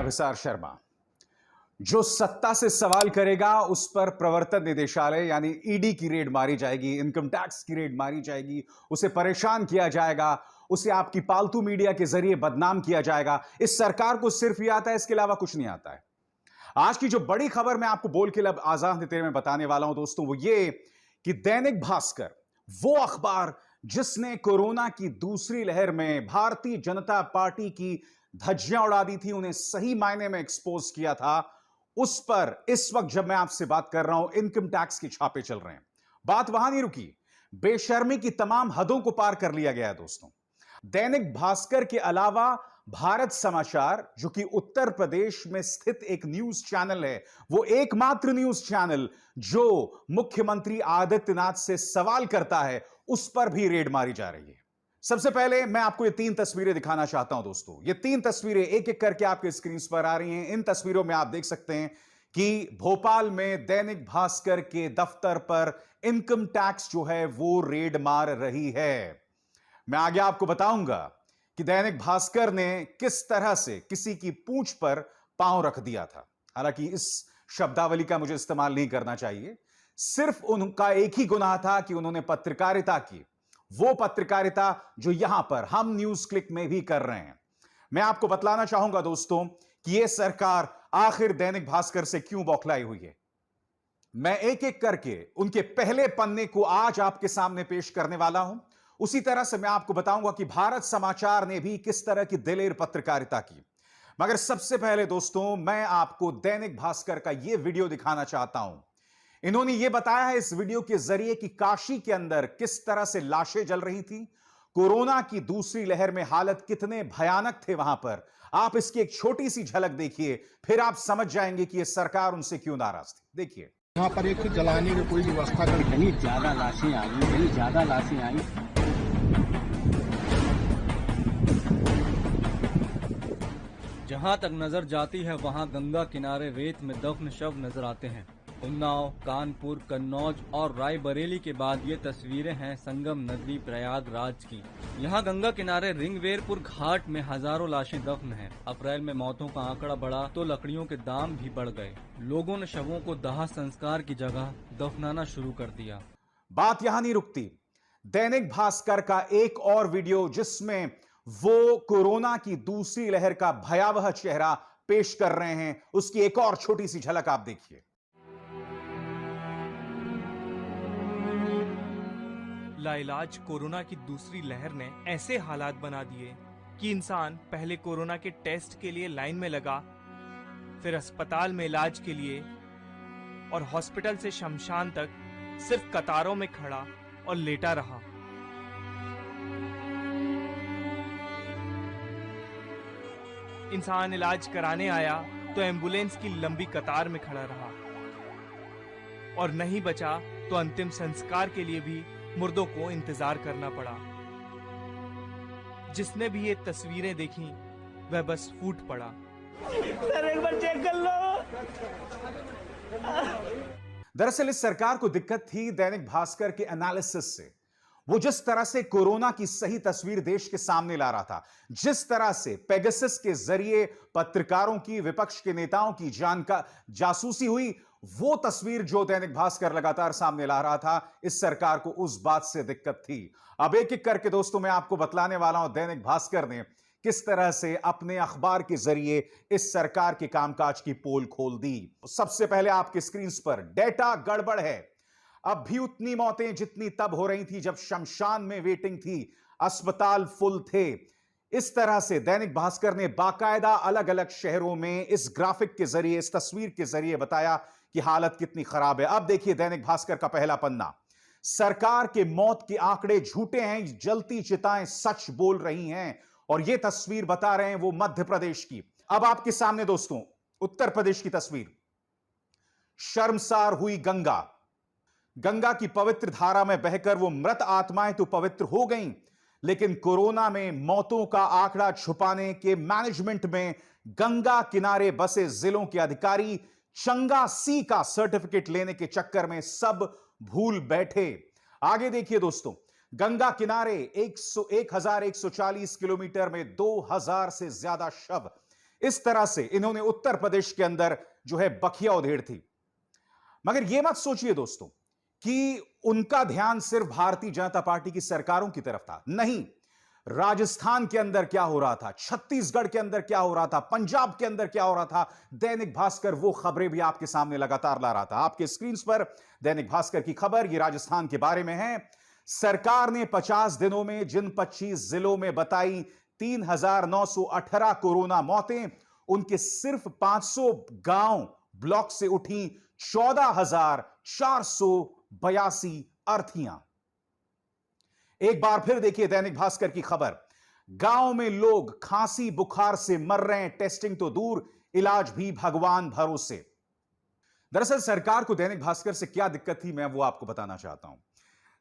अभिसार शर्मा। जो सत्ता से सवाल करेगा उस पर प्रवर्तन निदेशालय यानी ईडी की रेड मारी जाएगी, इनकम टैक्स की रेड मारी जाएगी, उसे परेशान किया जाएगा, उसे आपकी पालतू मीडिया के जरिए बदनाम किया जाएगा। इस सरकार को सिर्फ ये आता है, इसके अलावा कुछ नहीं आता है। आज की जो बड़ी खबर मैं आपको बोल के लब आजाद ने तेरे में बताने वाला हूं दोस्तों, वो ये कि दैनिक भास्कर, वो अखबार जिसने कोरोना की दूसरी लहर में भारतीय जनता पार्टी की धज्जियां उड़ा दी थी, उन्हें सही मायने में एक्सपोज किया था, उस पर इस वक्त जब मैं आपसे बात कर रहा हूं, इनकम टैक्स के छापे चल रहे हैं। बात वहां नहीं रुकी, बेशर्मी की तमाम हदों को पार कर लिया गया है दोस्तों। दैनिक भास्कर के अलावा भारत समाचार, जो कि उत्तर प्रदेश में स्थित एक न्यूज चैनल है, वो एकमात्र न्यूज चैनल जो मुख्यमंत्री आदित्यनाथ से सवाल करता है, उस पर भी रेड मारी जा रही है। सबसे पहले मैं आपको ये 3 तस्वीरें दिखाना चाहता हूं दोस्तों। ये 3 तस्वीरें एक एक करके आपके स्क्रीन पर आ रही हैं। इन तस्वीरों में आप देख सकते हैं कि भोपाल में दैनिक भास्कर के दफ्तर पर इनकम टैक्स जो है वो रेड मार रही है। मैं आगे आपको बताऊंगा कि दैनिक भास्कर ने किस तरह से किसी की पूंछ पर पांव रख दिया था। हालांकि इस शब्दावली का मुझे इस्तेमाल नहीं करना चाहिए। सिर्फ उनका एक ही गुनाह था कि उन्होंने पत्रकारिता की, वो पत्रकारिता जो यहां पर हम न्यूज क्लिक में भी कर रहे हैं। मैं आपको बतलाना चाहूंगा दोस्तों कि यह सरकार आखिर दैनिक भास्कर से क्यों बौखलाई हुई है। मैं एक एक करके उनके पहले पन्ने को आज आपके सामने पेश करने वाला हूं। उसी तरह से मैं आपको बताऊंगा कि भारत समाचार ने भी किस तरह की दिलेर पत्रकारिता की। मगर सबसे पहले दोस्तों, मैं आपको दैनिक भास्कर का यह वीडियो दिखाना चाहता हूं। इन्होंने यह बताया है इस वीडियो के जरिए कि काशी के अंदर किस तरह से लाशें जल रही थी, कोरोना की दूसरी लहर में हालत कितने भयानक थे वहां पर। आप इसकी एक छोटी सी झलक देखिए, फिर आप समझ जाएंगे कि यह सरकार उनसे क्यों नाराज थी। देखिए, यहाँ पर एक जलाने की कोई व्यवस्था कर, इतनी ज्यादा लाशें आई, इतनी ज्यादा लाशें आई। जहां तक नजर जाती है वहां गंगा किनारे रेत में दफन शव नजर आते हैं। उन्नाव, कानपुर, कन्नौज और रायबरेली के बाद ये तस्वीरें हैं संगम नगरी प्रयागराज की। यहाँ गंगा किनारे रिंगवेरपुर घाट में हजारों लाशें दफन हैं। अप्रैल में मौतों का आंकड़ा बढ़ा तो लकड़ियों के दाम भी बढ़ गए। लोगों ने शवों को दाह संस्कार की जगह दफनाना शुरू कर दिया। बात यहां नहीं रुकती। दैनिक भास्कर का एक और वीडियो जिसमें वो कोरोना की दूसरी लहर का भयावह चेहरा पेश कर रहे हैं, उसकी एक और छोटी सी झलक आप देखिए। लाइलाज कोरोना की दूसरी लहर ने ऐसे हालात बना दिए कि इंसान पहले कोरोना के टेस्ट के लिए लाइन में लगा, फिर अस्पताल में इलाज के लिए और हॉस्पिटल से शमशान तक सिर्फ कतारों में खड़ा और लेटा रहा। इंसान इलाज कराने आया तो एम्बुलेंस की लंबी कतार में खड़ा रहा और नहीं बचा तो अंतिम संस्कार के लिए भी मुर्दों को इंतजार करना पड़ा। जिसने भी ये तस्वीरें देखी वह बस फूट पड़ा। सर एक बार चेक कर लो। दरअसल इस सरकार को दिक्कत थी दैनिक भास्कर के एनालिसिस से। वो जिस तरह से कोरोना की सही तस्वीर देश के सामने ला रहा था, जिस तरह से पेगासस के जरिए पत्रकारों की, विपक्ष के नेताओं की जासूसी हुई, वो तस्वीर जो दैनिक भास्कर लगातार सामने ला रहा था, इस सरकार को उस बात से दिक्कत थी। अब एक एक करके दोस्तों मैं आपको बतलाने वाला हूं दैनिक भास्कर ने किस तरह से अपने अखबार के जरिए इस सरकार के कामकाज की पोल खोल दी। सबसे पहले आपके स्क्रीन पर डेटा गड़बड़ है। अब भी उतनी मौतें जितनी तब हो रही थी जब शमशान में वेटिंग थी, अस्पताल फुल थे। इस तरह से दैनिक भास्कर ने बाकायदा अलग अलग शहरों में इस ग्राफिक के जरिए, इस तस्वीर के जरिए बताया कि हालत कितनी खराब है। अब देखिए दैनिक भास्कर का पहला पन्ना। सरकार के मौत के आंकड़े झूठे हैं, जलती चिताएं सच बोल रही हैं। और यह तस्वीर बता रहे हैं वो मध्य प्रदेश की। अब आपके सामने दोस्तों उत्तर प्रदेश की तस्वीर। शर्मसार हुई गंगा। गंगा की पवित्र धारा में बहकर वो मृत आत्माएं तो पवित्र हो गईं, लेकिन कोरोना में मौतों का आंकड़ा छुपाने के मैनेजमेंट में गंगा किनारे बसे जिलों के अधिकारी चंगा सी का सर्टिफिकेट लेने के चक्कर में सब भूल बैठे। आगे देखिए दोस्तों, गंगा किनारे 1140 किलोमीटर में 2000 से ज्यादा शव। इस तरह से इन्होंने उत्तर प्रदेश के अंदर जो है बखिया उधेड़ थी। मगर यह मत सोचिए दोस्तों कि उनका ध्यान सिर्फ भारतीय जनता पार्टी की सरकारों की तरफ था। नहीं, राजस्थान के अंदर क्या हो रहा था, छत्तीसगढ़ के अंदर क्या हो रहा था, पंजाब के अंदर क्या हो रहा था, दैनिक भास्कर वो खबरें भी आपके सामने लगातार ला रहा था। आपके स्क्रीन पर दैनिक भास्कर की खबर, ये राजस्थान के बारे में है। सरकार ने 50 दिनों में जिन 25 जिलों में बताई 3,918 कोरोना मौतें, उनके सिर्फ 500 गांव ब्लॉक से उठी 14,482 अर्थियां। एक बार फिर देखिए दैनिक भास्कर की खबर, गांव में लोग खांसी बुखार से मर रहे हैं, टेस्टिंग तो दूर, इलाज भी भगवान भरोसे। दरअसल सरकार को दैनिक भास्कर से क्या दिक्कत थी, मैं वो आपको बताना चाहता हूं।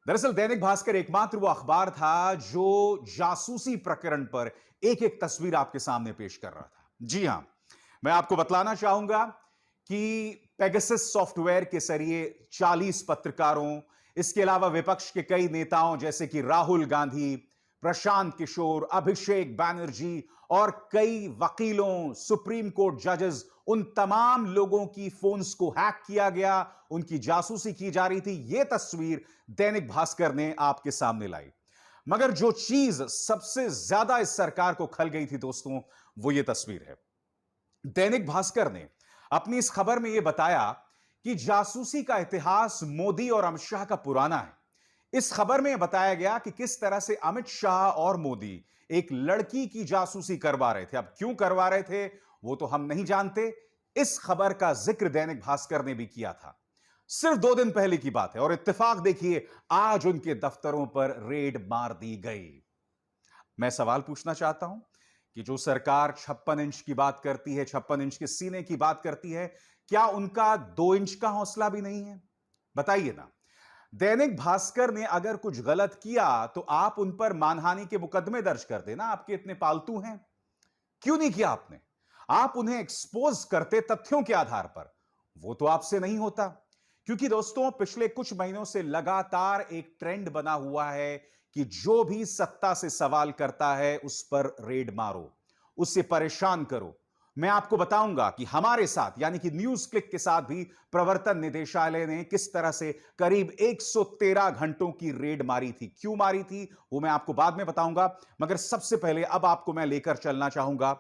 दरअसल दैनिक भास्कर एकमात्र वो अखबार था जो जासूसी प्रकरण पर एक एक तस्वीर आपके सामने पेश कर रहा था। जी हां, मैं आपको बतलाना चाहूंगा कि पेगासस सॉफ्टवेयर के जरिए 40 पत्रकारों, इसके अलावा विपक्ष के कई नेताओं जैसे कि राहुल गांधी, प्रशांत किशोर, अभिषेक बैनर्जी और कई वकीलों, सुप्रीम कोर्ट जजेस, उन तमाम लोगों की फोन्स को हैक किया गया, उनकी जासूसी की जा रही थी। यह तस्वीर दैनिक भास्कर ने आपके सामने लाई। मगर जो चीज सबसे ज्यादा इस सरकार को खल गई थी दोस्तों, वो ये तस्वीर है। दैनिक भास्कर ने अपनी इस खबर में यह बताया कि जासूसी का इतिहास मोदी और अमित शाह का पुराना है। इस खबर में बताया गया कि किस तरह से अमित शाह और मोदी एक लड़की की जासूसी करवा रहे थे। अब क्यों करवा रहे थे वो तो हम नहीं जानते। इस खबर का जिक्र दैनिक भास्कर ने भी किया था, सिर्फ 2 दिन पहले की बात है। और इत्तेफाक देखिए, आज उनके दफ्तरों पर रेड मार दी गई। मैं सवाल पूछना चाहता हूं कि जो सरकार 56 इंच की बात करती है, 56 इंच के सीने की बात करती है, क्या उनका 2 इंच का हौसला भी नहीं है? बताइए ना। दैनिक भास्कर ने अगर कुछ गलत किया तो आप उन पर मानहानि के मुकदमे दर्ज कर देना, आपके इतने पालतू हैं। क्यों नहीं किया आपने? आप उन्हें एक्सपोज करते तथ्यों के आधार पर, वो तो आपसे नहीं होता। क्योंकि दोस्तों पिछले कुछ महीनों से लगातार एक ट्रेंड बना हुआ है कि जो भी सत्ता से सवाल करता है उस पर रेड मारो, उससे परेशान करो। मैं आपको बताऊंगा कि हमारे साथ यानी कि न्यूज क्लिक के साथ भी प्रवर्तन निदेशालय ने किस तरह से करीब 113 घंटों की रेड मारी थी। क्यों मारी थी वो मैं आपको बाद में बताऊंगा, मगर सबसे पहले अब आपको मैं लेकर चलना चाहूंगा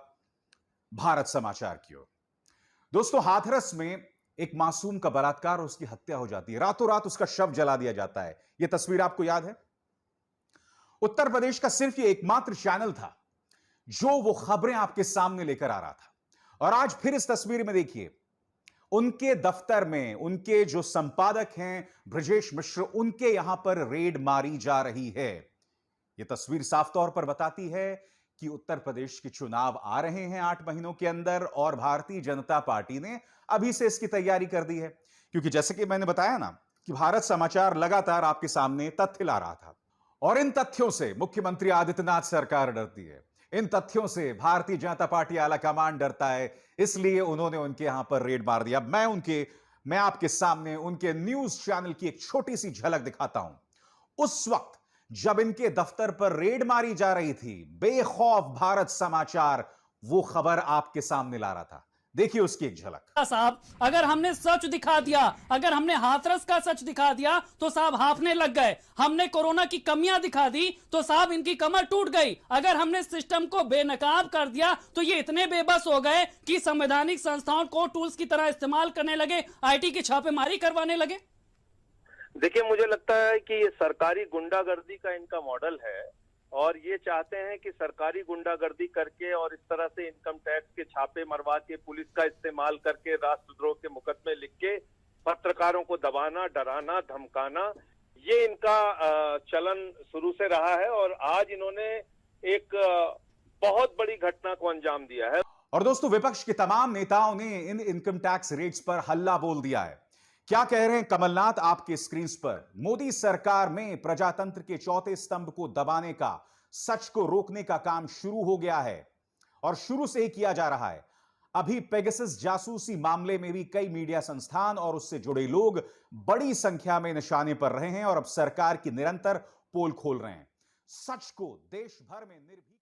भारत समाचार की ओर। दोस्तों हाथरस में एक मासूम का बलात्कार और उसकी हत्या हो जाती है, रातों रात उसका शव जला दिया जाता है। यह तस्वीर आपको याद है? उत्तर प्रदेश का सिर्फ ये एकमात्र चैनल था जो वो खबरें आपके सामने लेकर आ रहा था। और आज फिर इस तस्वीर में देखिए, उनके दफ्तर में उनके जो संपादक हैं ब्रजेश मिश्र, उनके यहां पर रेड मारी जा रही है। यह तस्वीर साफ तौर पर बताती है कि उत्तर प्रदेश के चुनाव आ रहे हैं 8 महीनों के अंदर और भारतीय जनता पार्टी ने अभी से इसकी तैयारी कर दी है। क्योंकि जैसे कि मैंने बताया ना कि भारत समाचार लगातार आपके सामने तथ्य ला रहा था, और इन तथ्यों से मुख्यमंत्री आदित्यनाथ सरकार डरती है, इन तथ्यों से भारतीय जनता पार्टी आला कमान डरता है, इसलिए उन्होंने उनके यहां पर रेड मार दिया। मैं आपके सामने उनके न्यूज चैनल की एक छोटी सी झलक दिखाता हूं। उस वक्त जब इनके दफ्तर पर रेड मारी जा रही थी, बेखौफ भारत समाचार वो खबर आपके सामने ला रहा था। देखिए उसकी एक झलक। साहब अगर हमने सच दिखा दिया, अगर हमने हाथरस का सच दिखा दिया तो साहब हाफने लग गए। हमने कोरोना की कमियां दिखा दी तो साहब इनकी कमर टूट गई। अगर हमने सिस्टम को बेनकाब कर दिया तो ये इतने बेबस हो गए कि संवैधानिक संस्थाओं को टूल्स की तरह इस्तेमाल करने लगे, आईटी की छापेमारी करवाने लगे। देखिए मुझे लगता है कि ये सरकारी गुंडागर्दी का इनका मॉडल है और ये चाहते हैं कि सरकारी गुंडागर्दी करके और इस तरह से इनकम टैक्स के छापे मरवा के, पुलिस का इस्तेमाल करके, राष्ट्रद्रोह के मुकदमे लिख के पत्रकारों को दबाना, डराना, धमकाना, ये इनका चलन शुरू से रहा है और आज इन्होंने एक बहुत बड़ी घटना को अंजाम दिया है। और दोस्तों विपक्ष के तमाम नेताओं ने इन इनकम टैक्स रेट्स पर हल्ला बोल दिया है। क्या कह रहे हैं कमलनाथ आपके स्क्रीन पर? मोदी सरकार में प्रजातंत्र के चौथे स्तंभ को दबाने का, सच को रोकने का काम शुरू हो गया है और शुरू से ही किया जा रहा है। अभी पेगासस जासूसी मामले में भी कई मीडिया संस्थान और उससे जुड़े लोग बड़ी संख्या में निशाने पर रहे हैं और अब सरकार की निरंतर पोल खोल रहे हैं। सच को देश भर में निर्भीक